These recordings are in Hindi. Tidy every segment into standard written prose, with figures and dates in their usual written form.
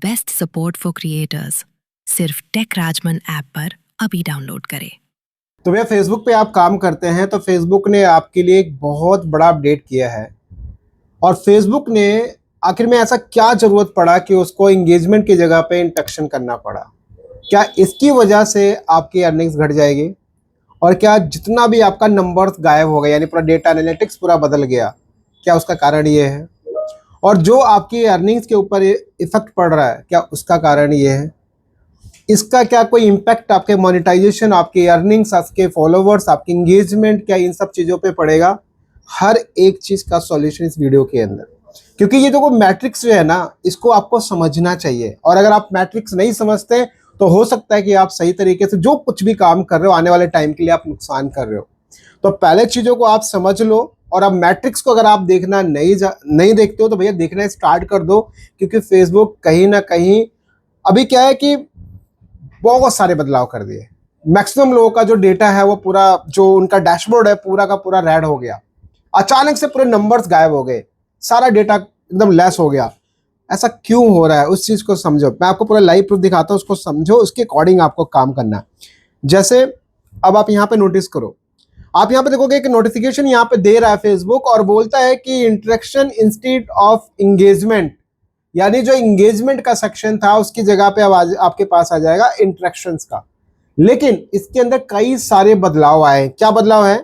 बेस्ट सपोर्ट फॉर क्रिएटर्स सिर्फ टेक राजमन ऐप पर अभी डाउनलोड करें। तो भैया फेसबुक पे आप काम करते हैं तो फेसबुक ने आपके लिए एक बहुत बड़ा अपडेट किया है। और फेसबुक ने आखिर में ऐसा क्या जरूरत पड़ा कि उसको एंगेजमेंट की जगह पे इंटरेक्शन करना पड़ा? क्या इसकी वजह से आपकी अर्निंग्स घट जाएगी? और क्या जितना भी आपका नंबर्स गायब हो गया, यानी पूरा डेटा एनालिटिक्स पूरा बदल गया, क्या उसका कारण ये है? और जो आपकी अर्निंग्स के ऊपर इफेक्ट पड़ रहा है, क्या उसका कारण ये है? इसका क्या कोई इम्पैक्ट आपके मोनेटाइजेशन, आपके अर्निंग्स, आपके फॉलोवर्स, आपके एंगेजमेंट, क्या इन सब चीज़ों पे पड़ेगा? हर एक चीज़ का सॉल्यूशन इस वीडियो के अंदर, क्योंकि ये जो मैट्रिक्स जो है ना, इसको आपको समझना चाहिए। और अगर आप मैट्रिक्स नहीं समझते तो हो सकता है कि आप सही तरीके से जो कुछ भी काम कर रहे हो आने वाले टाइम के लिए आप नुकसान कर रहे हो। तो पहले चीज़ों को आप समझ लो। और अब मैट्रिक्स को अगर आप देखना नहीं देखते हो तो भैया देखना स्टार्ट कर दो, क्योंकि फेसबुक कहीं ना कहीं अभी क्या है कि बहुत सारे बदलाव कर दिए। मैक्सिमम लोगों का जो डेटा है वो पूरा, जो उनका डैशबोर्ड है पूरा का पूरा रेड हो गया। अचानक से पूरे नंबर्स गायब हो गए, सारा डेटा एकदम लेस हो गया। ऐसा क्यों हो रहा है उस चीज़ को समझो। मैं आपको पूरा लाइव प्रूफ दिखाता हूँ, उसको समझो, उसके अकॉर्डिंग आपको काम करना है। जैसे अब आप यहाँ पे नोटिस करो, आप यहाँ पे देखोगे कि नोटिफिकेशन यहाँ पे दे रहा है फेसबुक और बोलता है कि इंटरेक्शन इंस्टेड ऑफ इंगेजमेंट, यानी जो इंगेजमेंट का सेक्शन था उसकी जगह पे अब आपके पास आ जाएगा इंटरेक्शंस का। लेकिन इसके अंदर कई सारे बदलाव आए। क्या बदलाव है?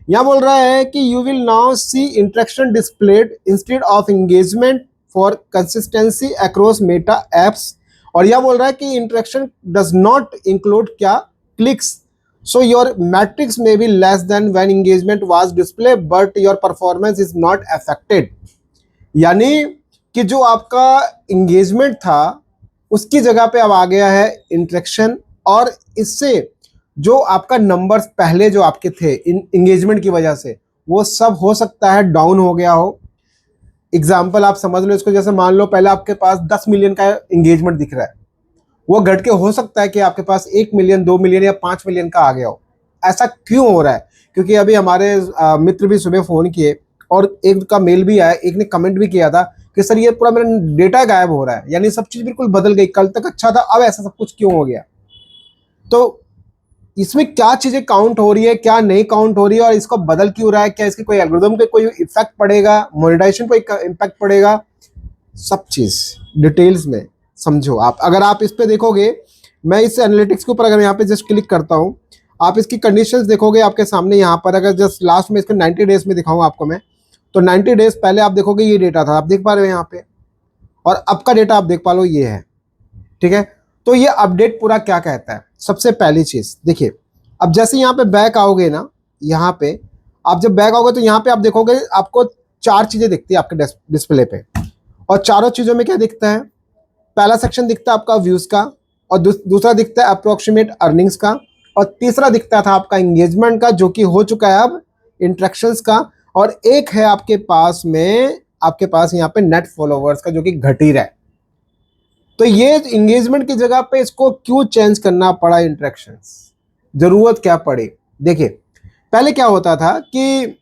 यहाँ बोल रहा है कि you will now see interaction displayed instead of engagement for consistency across Meta apps. और यह बोल रहा है कि इंटरेक्शन डज नॉट इंक्लूड क्या, क्लिक्स। सो योर मैट्रिक्स में be less than when engagement was display but your performance is not affected. यानी कि जो आपका इंगेजमेंट था उसकी जगह पे अब आ गया है इंटरेक्शन। और इससे जो आपका नंबर्स पहले जो आपके थे इंगेजमेंट की वजह से, वो सब हो सकता है डाउन हो गया हो। एग्जाम्पल आप समझ लो इसको, जैसे मान लो पहले आपके पास 10 मिलियन का एंगेजमेंट दिख रहा है, वो घट के हो सकता है कि आपके पास 1 मिलियन, 2 मिलियन या 5 मिलियन का आ गया हो। ऐसा क्यों हो रहा है? क्योंकि अभी हमारे मित्र भी सुबह फ़ोन किए और एक का मेल भी आया, एक ने कमेंट भी किया था कि सर ये पूरा मेरा डेटा गायब हो रहा है, यानी सब चीज़ बिल्कुल बदल गई, कल तक अच्छा था अब ऐसा सब कुछ क्यों हो गया। तो इसमें क्या चीज़ें काउंट हो रही है, क्या नहीं काउंट हो रही है, और इसको बदल क्यों रहा है, क्या इसके कोई एल्गोरिथम पे कोई इफेक्ट पड़ेगा, मोनेटाइजेशन पे इम्पैक्ट पड़ेगा, सब चीज़ डिटेल्स में समझो आप। अगर आप इस पे देखोगे, मैं इस एनालिटिक्स के ऊपर अगर यहाँ पे जस्ट क्लिक करता हूँ, आप इसकी कंडीशंस देखोगे आपके सामने यहाँ पर। अगर जस्ट लास्ट में इसको 90 डेज में दिखाऊँ आपको मैं, तो 90 डेज पहले आप देखोगे ये डेटा था, आप देख पा रहे हो यहाँ पे, और अब का डेटा आप देख पा लो ये है। ठीक है, तो ये अपडेट पूरा क्या कहता है? सबसे पहली चीज़ देखिए, अब जैसे यहाँ पे बैक आओगे ना, यहाँ पे आप जब बैक आओगे तो यहाँ पे आप देखोगे आपको 4 चीज़ें दिखती है आपके डिस्प्ले पे। और चारों चीज़ों में क्या दिखता है? पहला सेक्शन दिखता है आपका व्यूज़ का, और दूसरा दिखता है अप्रोक्सीमेट अर्निंग्स का, और तीसरा दिखता था आपका एंगेजमेंट का, जो कि हो चुका है अब इंटरेक्शंस का। और एक है आपके पास यहाँ पे नेट फॉलोवर्स का, जो कि घट ही रहा है। तो ये इंगेजमेंट की जगह पे इसको क्यों चेंज करना पड़ा इंटरेक्शंस? जरूरत क्या पड़ी? देखिए, पहले क्या होता था कि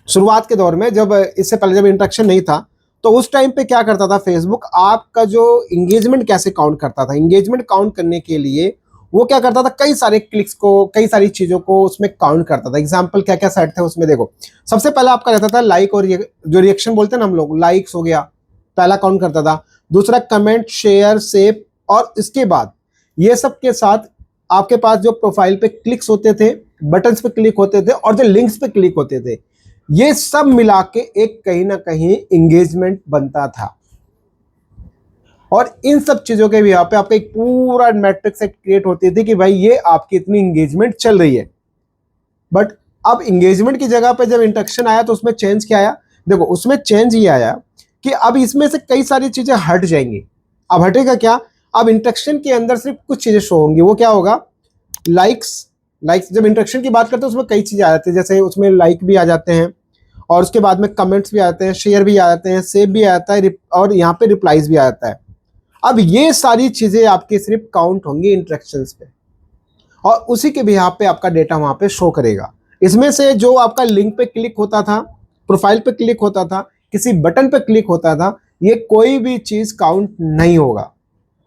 शुरुआत के दौर में, जब इससे पहले जब इंटरेक्शन नहीं था, तो उस टाइम पे क्या करता था फेसबुक, आपका जो इंगेजमेंट कैसे काउंट करता था, इंगेजमेंट काउंट करने के लिए वो क्या करता था, कई सारे क्लिक्स को, कई सारी चीज़ों को उसमें काउंट करता था। एग्जाम्पल क्या क्या सेट थे उसमें देखो। सबसे पहला आपका रहता था लाइक, और जो रिएक्शन बोलते हैं ना हम लोग, लाइक्स हो गया, पहला काउंट करता था। दूसरा कमेंट, शेयर, सेव, और इसके बाद ये सब के साथ आपके पास जो प्रोफाइल पे क्लिक्स होते थे, बटन्स पे क्लिक होते थे, और जो लिंक्स पे क्लिक होते थे, ये सब मिला के एक कहीं ना कहीं इंगेजमेंट बनता था। और इन सब चीजों के भी यहाँ पे आपका एक पूरा मैट्रिक्स क्रिएट होती थी कि भाई ये आपकी इतनी इंगेजमेंट चल रही है। बट अब इंगेजमेंट की जगह पे जब इंटरेक्शन आया तो उसमें चेंज क्या आया? देखो, उसमें चेंज ये आया कि अब इसमें से कई सारी चीजें हट जाएंगी। अब हटेगा क्या? अब इंटरेक्शन के अंदर सिर्फ कुछ चीजें शो होंगी। वो क्या होगा? लाइक्स। जब इंटरेक्शन की बात करते हैं उसमें कई चीजें आ जाती है, जैसे उसमें लाइक भी आ जाते हैं, और उसके बाद में कमेंट्स भी आते हैं, शेयर भी आ जाते हैं, सेव भी आता है, और यहाँ पे रिप्लाईज भी आ जाता है। अब ये सारी चीजें आपकी सिर्फ काउंट होंगी इंटरेक्शंस पे, और उसी के बिहाफ पे आपका डेटा वहां पे शो करेगा। इसमें से जो आपका लिंक पे क्लिक होता था, प्रोफाइल पे क्लिक होता था, किसी बटन पे क्लिक होता था, ये कोई भी चीज काउंट नहीं होगा।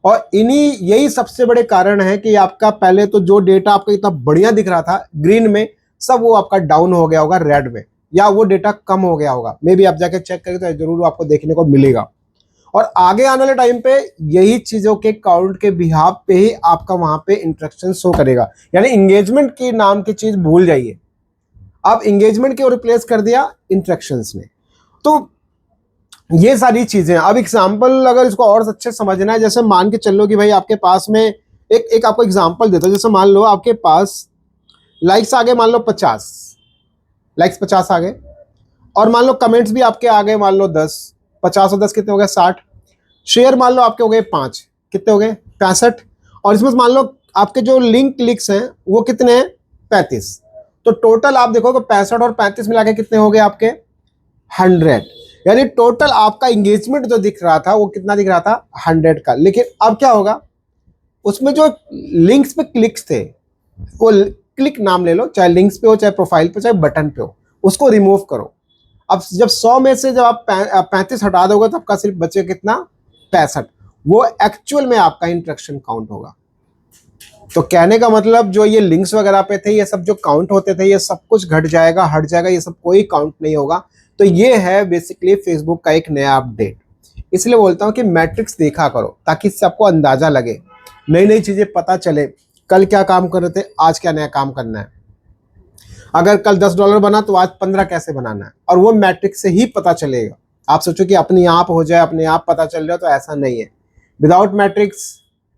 और इन्हीं यही सबसे बड़े कारण है कि आपका पहले तो जो डेटा आपका इतना बढ़िया दिख रहा था ग्रीन में, सब वो आपका डाउन हो गया होगा रेड में, या वो डेटा कम हो गया होगा। मे बी आप जाके चेक करें तो जरूर आपको देखने को मिलेगा। और आगे आने वाले टाइम पे यही चीजों के काउंट के बिहाफ पे ही आपका वहां पे इंटरेक्शन शो करेगा। यानी इंगेजमेंट की नाम की चीज भूल जाइए, आप इंगेजमेंट को रिप्लेस कर दिया इंटरेक्शंस ने। तो ये सारी चीजें, अब एग्जाम्पल अगर इसको और अच्छे समझना है, जैसे मान के चलो कि भाई आपके पास में एक आपको एग्जाम्पल देता हूं। जैसे मान लो आपके पास लाइक्स आ गए, मान लो 50 लाइक्स 50 आ गए, और मान लो कमेंट्स भी आपके आ गए, मान लो 10, 50 और 10 कितने हो गए 60, शेयर मान लो आपके हो गए 5, कितने हो गए 65, और इसमें मान लो आपके जो लिंक क्लिक्स हैं वो कितने हैं 35। तो टोटल आप देखोगे 65 और 35 मिला के कितने हो गए आपके 100। यानी टोटल आपका इंगेजमेंट जो दिख रहा था वो कितना दिख रहा था 100 का। लेकिन अब क्या होगा, उसमें जो लिंक्स पे क्लिक्स थे, वो क्लिक नाम ले लो, चाहे लिंक्स पे हो, चाहे प्रोफाइल पे, चाहे बटन पे हो, उसको रिमूव करो। अब जब 100 में से जब आप 35 हटा दोगे तो आपका सिर्फ बचे कितना 65। वो एक्चुअल में आपका इंटरेक्शन काउंट होगा। तो कहने का मतलब जो ये लिंक्स वगैरह पे थे, ये सब जो काउंट होते थे, ये सब कुछ घट जाएगा, हट जाएगा, ये सब कोई काउंट नहीं होगा। तो ये है बेसिकली फेसबुक का एक नया अपडेट। इसलिए बोलता हूँ कि मैट्रिक्स देखा करो ताकि इससे आपको अंदाजा लगे, नई नई चीजें पता चले, कल क्या काम कर रहे थे, आज क्या नया काम करना है। अगर कल $10 बना तो आज 15 कैसे बनाना है, और वो मैट्रिक्स से ही पता चलेगा। आप सोचो कि अपने आप हो जाए, अपने आप पता चल जाए, तो ऐसा नहीं है। विदाउट मैट्रिक्स,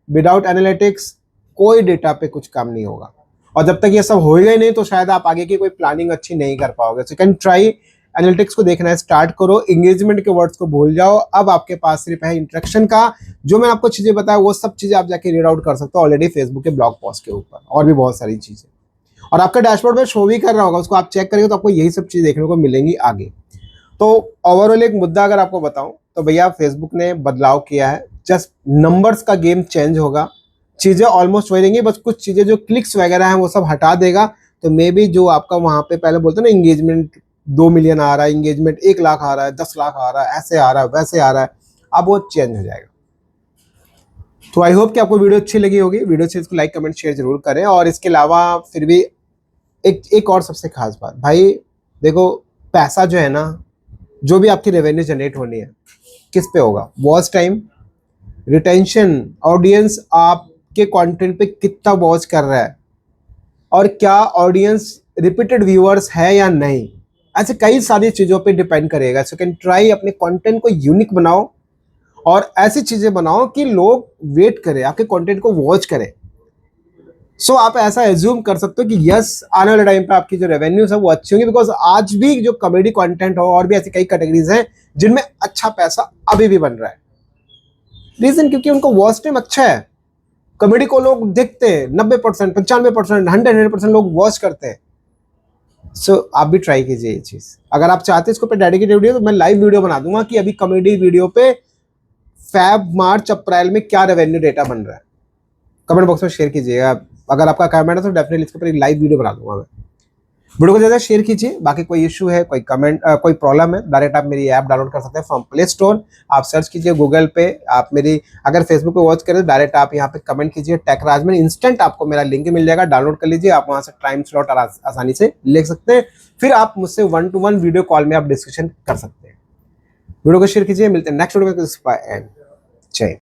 विदाउट एनालिटिक्स कोई डेटा पे कुछ काम नहीं होगा। और जब तक ये सब होएगा ही नहीं तो शायद आप आगे की कोई प्लानिंग अच्छी नहीं कर पाओगे। सो कैन ट्राई एनालिटिक्स को देखना है, स्टार्ट करो, एंगेजमेंट के वर्ड्स को भूल जाओ। अब आपके पास सिर्फ है इंटरेक्शन का। जो मैं आपको चीजें बताया वो सब चीजें आप जाके रीड आउट कर सकते हो ऑलरेडी फेसबुक के ब्लॉग पोस्ट के ऊपर, और भी बहुत सारी चीजें, और आपका डैशबोर्ड में शो भी कर रहा होगा, उसको आप चेक करेंगे तो आपको यही सब चीजें देखने को मिलेंगी आगे। तो ओवरऑल एक मुद्दा अगर आपको बताऊं तो भैया फेसबुक ने बदलाव किया है, जस्ट नंबर्स का गेम चेंज होगा, चीजें ऑलमोस्ट वही रहेंगी, बस कुछ चीजें जो क्लिक्स वगैरह हैं वो सब हटा देगा। तो मे बी जो आपका वहां पे पहले बोलते ना इंगेजमेंट 2 मिलियन आ रहा है, इंगेजमेंट 1 लाख आ रहा है, 10 लाख आ रहा है, ऐसे आ रहा है, वैसे आ रहा है, अब वो चेंज हो जाएगा। तो आई होप कि आपको वीडियो अच्छी लगी होगी। वीडियो अच्छी इसको लाइक कमेंट शेयर जरूर करें। और इसके अलावा फिर भी एक और सबसे खास बात भाई, देखो पैसा जो है ना, जो भी आपकी रेवेन्यू जनरेट होनी है किस पे होगा, वॉच टाइम, रिटेंशन, ऑडियंस आपके कंटेंट पे कितना वॉच कर रहा है, और क्या ऑडियंस रिपीटेड व्यूअर्स है या नहीं, ऐसे कई सारी चीज़ों पे डिपेंड करेगा। सो कैन ट्राई अपने कंटेंट को यूनिक बनाओ और ऐसी चीज़ें बनाओ कि लोग वेट करें, आपके कंटेंट को वॉच करें। सो आप ऐसा एज्यूम कर सकते हो कि यस, आने वाले टाइम पे आपकी जो रेवेन्यूज है वो अच्छी होंगी, बिकॉज आज भी जो कॉमेडी कंटेंट हो और भी ऐसी कई कैटेगरीज हैं जिनमें अच्छा पैसा अभी भी बन रहा है। रीजन क्योंकि उनको वॉच टाइम अच्छा है, कॉमेडी को लोग देखते हैं, 90%, 95%, 100% लोग वॉच करते हैं। सो आप भी ट्राई कीजिए ये चीज़। अगर आप चाहते हैं इसको पे डेडिकेटेड वीडियो, तो मैं लाइव वीडियो बना दूंगा कि अभी कॉमेडी वीडियो पे फैब, मार्च, अप्रैल में क्या रेवेन्यू डेटा बन रहा है। कमेंट बॉक्स में शेयर कीजिएगा, अगर आपका कमेंट है तो डेफिनेटली इसके ऊपर एक लाइव वीडियो बना दूंगा मैं। वीडियो को ज़्यादा शेयर कीजिए। बाकी कोई इशू है, कोई कमेंट, कोई प्रॉब्लम है, डायरेक्ट आप मेरी ऐप डाउनलोड कर सकते हैं फ्रॉम प्ले स्टोर। आप सर्च कीजिए गूगल पे, आप मेरी अगर फेसबुक पे वॉच करें तो डायरेक्ट आप यहाँ पे कमेंट कीजिए टेक राज में, इंस्टेंट आपको मेरा लिंक मिल जाएगा, डाउनलोड कर लीजिए। आप वहाँ से टाइम स्लॉट आसानी से ले सकते हैं, फिर आप मुझसे 1-to-1 वीडियो कॉल में आप डिस्कशन कर सकते हैं। वीडियो को शेयर कीजिए, मिलते हैं नेक्स्ट वीडियो में। जय।